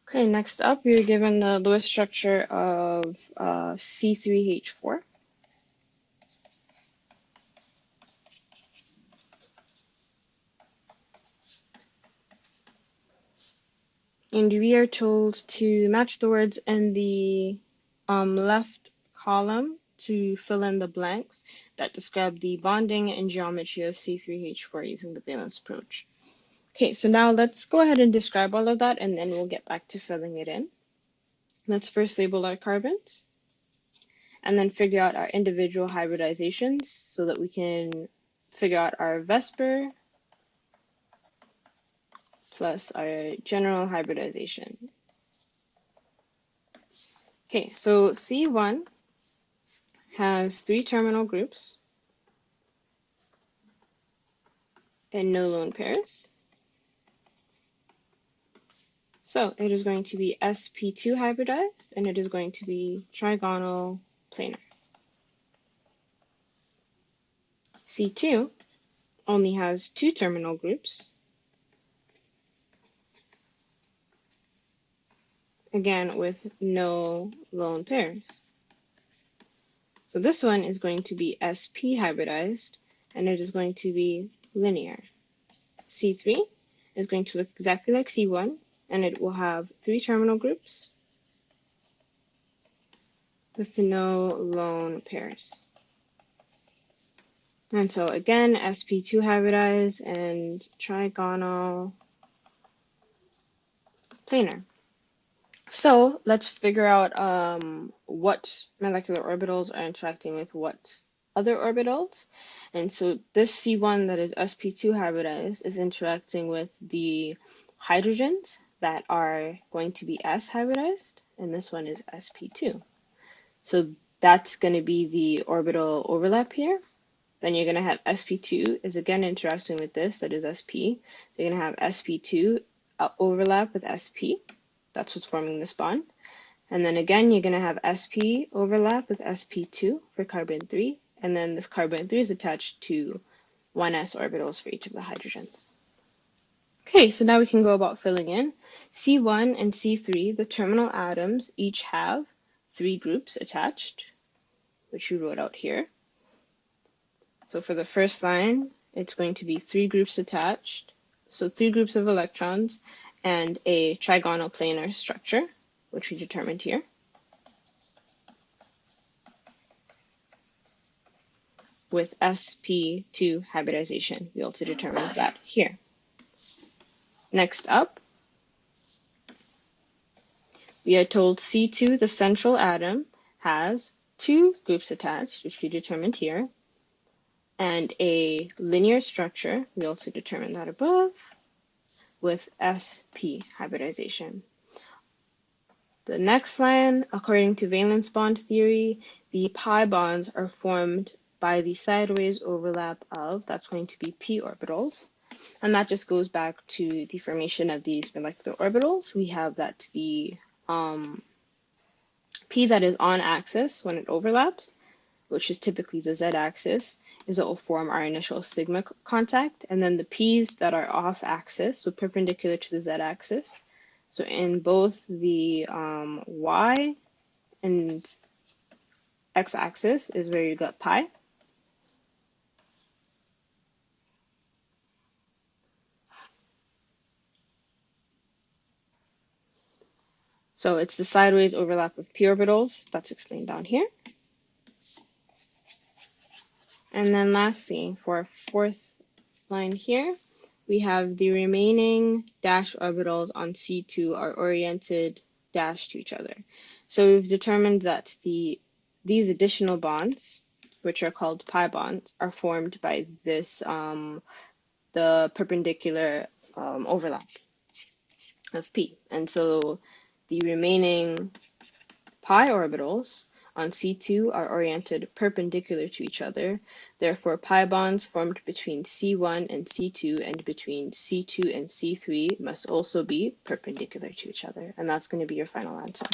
Okay, next up, you're given the Lewis structure of C3H4. And we are told to match the words in the left column to fill in the blanks that describe the bonding and geometry of C3H4 using the valence approach. Okay, so now let's go ahead and describe all of that, and then we'll get back to filling it in. Let's first label our carbons, and then figure out our individual hybridizations so that we can figure out our Vesper plus our general hybridization. Okay, so C1 has 3 terminal groups and no lone pairs. So it is going to be sp2 hybridized, and it is going to be trigonal planar. C2 only has 2 terminal groups, again with no lone pairs. So this one is going to be sp hybridized, and it is going to be linear. C3 is going to look exactly like C1, and it will have 3 terminal groups with no lone pairs. And so again, sp2 hybridized and trigonal planar. So let's figure out what molecular orbitals are interacting with what other orbitals. And so this C1 that is sp2 hybridized is interacting with the hydrogens that are going to be s hybridized, and this one is sp2. So that's going to be the orbital overlap here. Then you're going to have sp2 is again interacting with this, that is sp. So you're going to have sp2 overlap with sp. That's what's forming this bond. And then again, you're going to have sp overlap with sp2 for carbon 3. And then this carbon 3 is attached to 1s orbitals for each of the hydrogens. Okay, so now we can go about filling in. C1 and C3, the terminal atoms, each have 3 groups attached, which we wrote out here. So for the first line, it's going to be 3 groups attached. So 3 groups of electrons and a trigonal planar structure, which we determined here. With sp2 hybridization, we also determined that here. Next up, we are told C2, the central atom, has 2 groups attached, which we determined here, and a linear structure, we also determined that above, with sp hybridization. The next line, according to valence bond theory, the pi bonds are formed by the sideways overlap of, that's going to be p orbitals. And that just goes back to the formation of these molecular orbitals. We have that the p that is on axis when it overlaps, which is typically the z-axis, is what will form our initial sigma contact. And then the p's that are off axis, so perpendicular to the z-axis. So in both the y and x-axis is where you got pi. So it's the sideways overlap of p orbitals. That's explained down here. And then lastly, for our fourth line here, we have the remaining dash orbitals on C2 are oriented dash to each other. So we've determined that these additional bonds, which are called pi bonds, are formed by this the perpendicular overlap of p. And so the remaining pi orbitals on C2 are oriented perpendicular to each other. Therefore, pi bonds formed between C1 and C2 and between C2 and C3 must also be perpendicular to each other. And that's going to be your final answer.